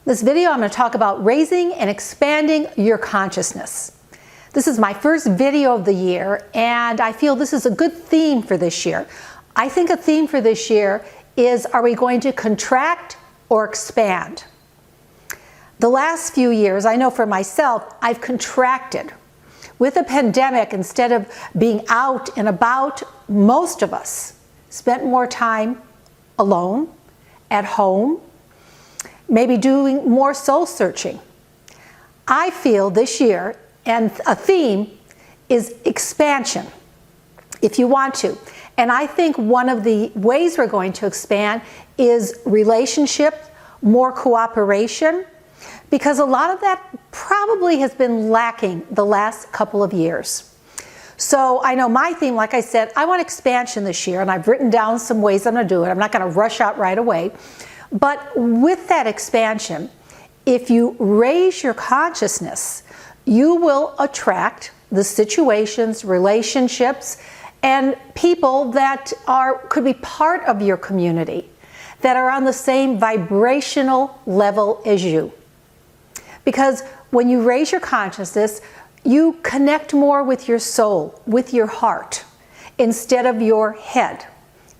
This video I'm going to talk about raising and expanding your consciousness. This is my first video of the year, and I feel this is a good theme for this year. I think a theme for this year is, are we going to contract or expand? The last few years, I know for myself, I've contracted. With the pandemic, instead of being out and about, most of us spent more time alone, at home, maybe doing more soul searching. I feel this year, and a theme is expansion, if you want to. And I think one of the ways we're going to expand is relationship, more cooperation, because a lot of that probably has been lacking the last couple of years. So I know my theme, like I said, I want expansion this year, and I've written down some ways I'm going to do it. I'm not going to rush out right away. But with that expansion, if you raise your consciousness, you will attract the situations, relationships, and people that could be part of your community, that are on the same vibrational level as you. Because when you raise your consciousness, you connect more with your soul, with your heart, instead of your head.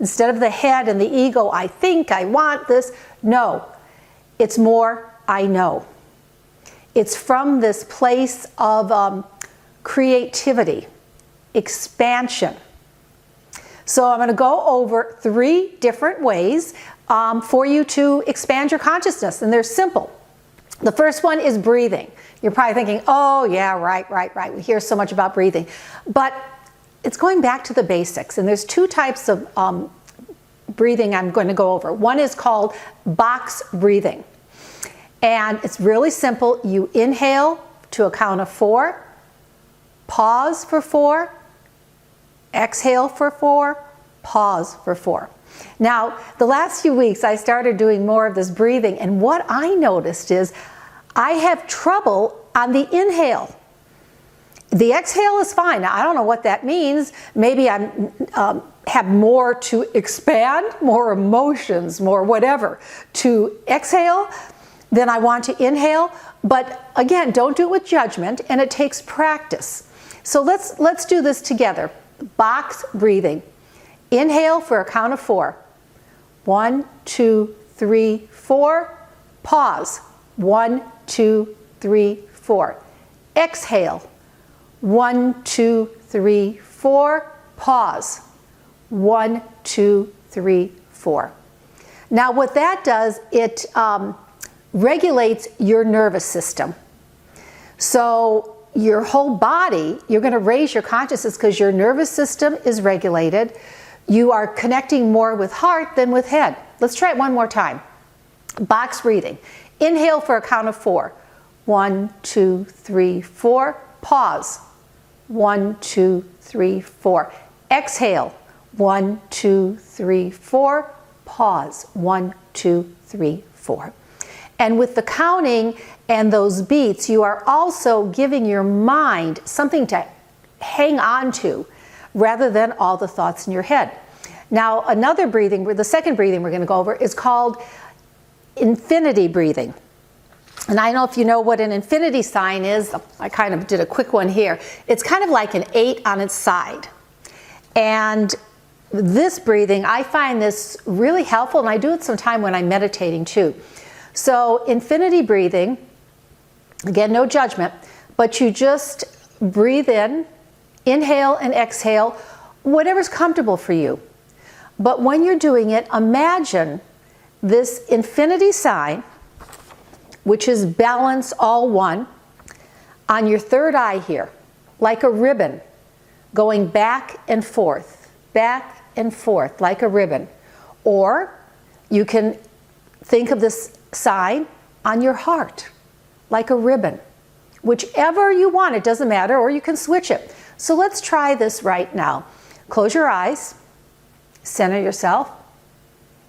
Instead of the head and the ego, I think, I want this. No, it's more, I know. It's from this place of creativity, expansion. So I'm going to go over 3 different ways for you to expand your consciousness, and they're simple. The first one is breathing. You're probably thinking, oh yeah, right. We hear so much about breathing. But it's going back to the basics, and there's 2 types of breathing I'm going to go over. One is called box breathing. And it's really simple. You inhale to a count of 4, pause for 4, exhale for 4, pause for 4. Now, the last few weeks I started doing more of this breathing, and what I noticed is I have trouble on the inhale. The exhale is fine. Now, I don't know what that means. Maybe I have more to expand, more emotions, more whatever to exhale than I want to inhale. But again, don't do it with judgment, and it takes practice. So let's do this together. Box breathing. Inhale for a count of 4. 1, 2, 3, 4. Pause. 1, 2, 3, 4. Exhale. 1, 2, 3, 4. Pause. 1, 2, 3, 4. Now what that does, it regulates your nervous system. So your whole body, you're going to raise your consciousness because your nervous system is regulated. You are connecting more with heart than with head. Let's try it one more time. Box breathing. Inhale for a count of 4. 1, 2, 3, 4. Pause. 1, 2, 3, 4. Exhale. 1, 2, 3, 4. Pause. 1, 2, 3, 4. And with the counting and those beats, you are also giving your mind something to hang on to rather than all the thoughts in your head. Now, another breathing, the second breathing we're going to go over is called infinity breathing. And I don't know if you know what an infinity sign is. I kind of did a quick one here. It's kind of like an 8 on its side. And this breathing, I find this really helpful, and I do it sometime when I'm meditating too. So infinity breathing, again, no judgment, but you just breathe in, inhale and exhale, whatever's comfortable for you. But when you're doing it, imagine this infinity sign, which is balance all one, on your third eye here, like a ribbon, going back and forth like a ribbon. Or you can think of this sign on your heart, like a ribbon. Whichever you want, it doesn't matter, or you can switch it. So let's try this right now. Close your eyes, center yourself,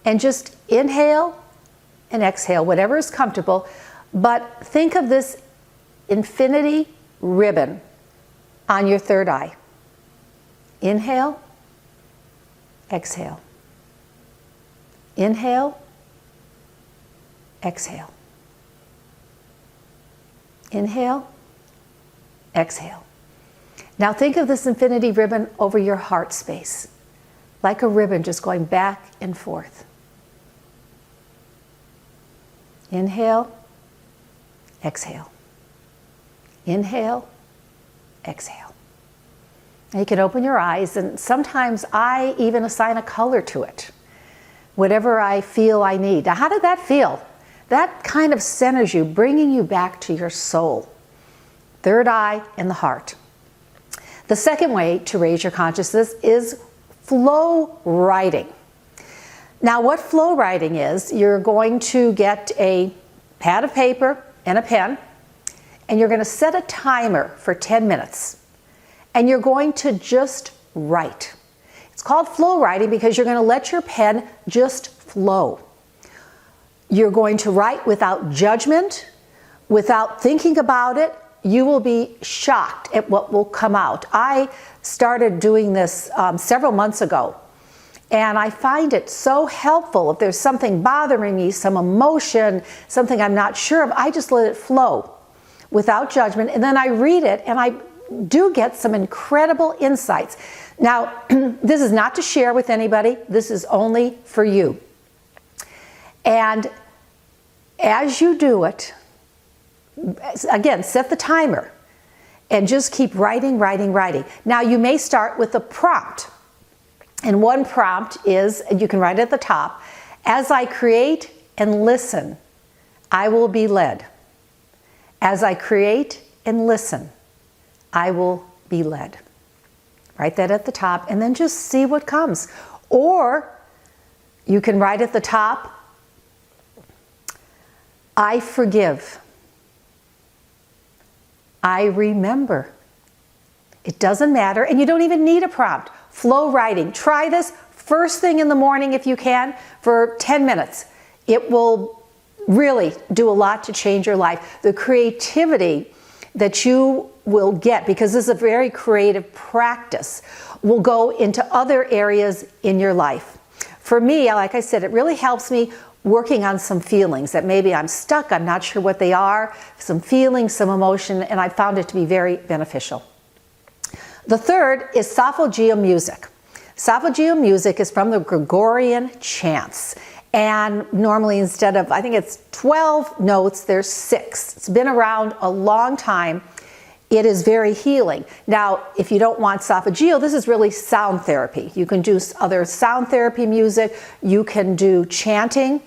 and just inhale and exhale, whatever is comfortable. But think of this infinity ribbon on your third eye. Inhale, exhale. Inhale, exhale. Inhale, exhale. Now think of this infinity ribbon over your heart space, like a ribbon just going back and forth. Inhale, exhale. Inhale, exhale. Now you can open your eyes, and sometimes I even assign a color to it, whatever I feel I need. Now, how did that feel? That kind of centers you, bringing you back to your soul. Third eye and the heart. The second way to raise your consciousness is flow writing. Now, what flow writing is, you're going to get a pad of paper and a pen, and you're going to set a timer for 10 minutes. And you're going to just write. It's called flow writing because you're going to let your pen just flow. You're going to write without judgment, without thinking about it. You will be shocked at what will come out. I started doing this several months ago, and I find it so helpful. If there's something bothering me, some emotion, something I'm not sure of, I just let it flow without judgment, and then I read it, and I do get some incredible insights. Now, this is not to share with anybody. This is only for you. And as you do it, again, set the timer and just keep writing, writing, writing. Now, you may start with a prompt. And one prompt is, and you can write at the top, as I create and listen, I will be led. As I create and listen, I will be led. Write that at the top and then just see what comes. Or you can write at the top, I forgive. I remember. It doesn't matter, and you don't even need a prompt. Flow writing. Try this first thing in the morning if you can for 10 minutes. It will really do a lot to change your life. The creativity that you will get, because this is a very creative practice, will go into other areas in your life. For me, like I said, it really helps me working on some feelings that maybe I'm stuck, I'm not sure what they are, some feelings, some emotion, and I found it to be very beneficial. The third is solfeggio music. Solfeggio music is from the Gregorian chants. And normally instead of, I think it's 12 notes, there's 6. It's been around a long time. It is very healing. Now, if you don't want solfeggio, this is really sound therapy. You can do other sound therapy music. You can do chanting,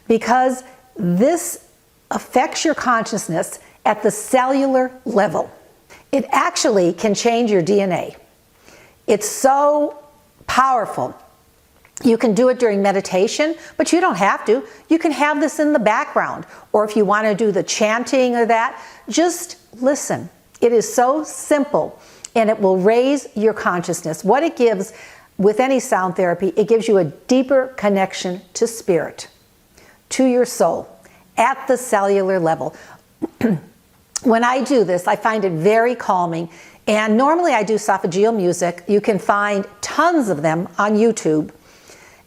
because this affects your consciousness at the cellular level. It actually can change your DNA. It's so powerful. You can do it during meditation, but you don't have to. You can have this in the background, or if you want to do the chanting or that, just listen. It is so simple, and it will raise your consciousness. What it gives with any sound therapy, it gives you a deeper connection to spirit, to your soul, at the cellular level. When I do this, I find it very calming, and normally I do solfeggio music. You can find tons of them on YouTube,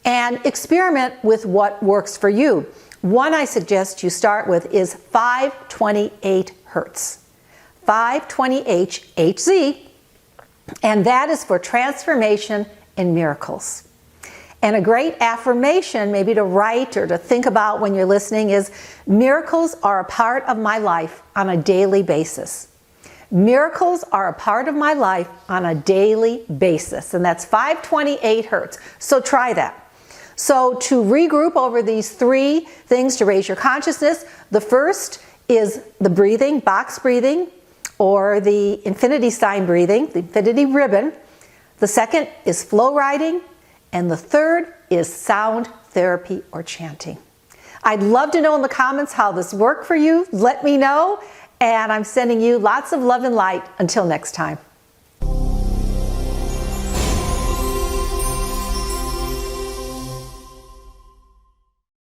and experiment with what works for you. One I suggest you start with is 528 hertz. 528 Hz, and that is for transformation and miracles. And a great affirmation, maybe to write or to think about when you're listening, is miracles are a part of my life on a daily basis. Miracles are a part of my life on a daily basis, and that's 528 hertz. So try that. So to regroup over these 3 things to raise your consciousness, the first is the breathing, box breathing, or the infinity sign breathing, the infinity ribbon. The second is flow writing, and the third is sound therapy or chanting. I'd love to know in the comments how this worked for you. Let me know, and I'm sending you lots of love and light. Until next time.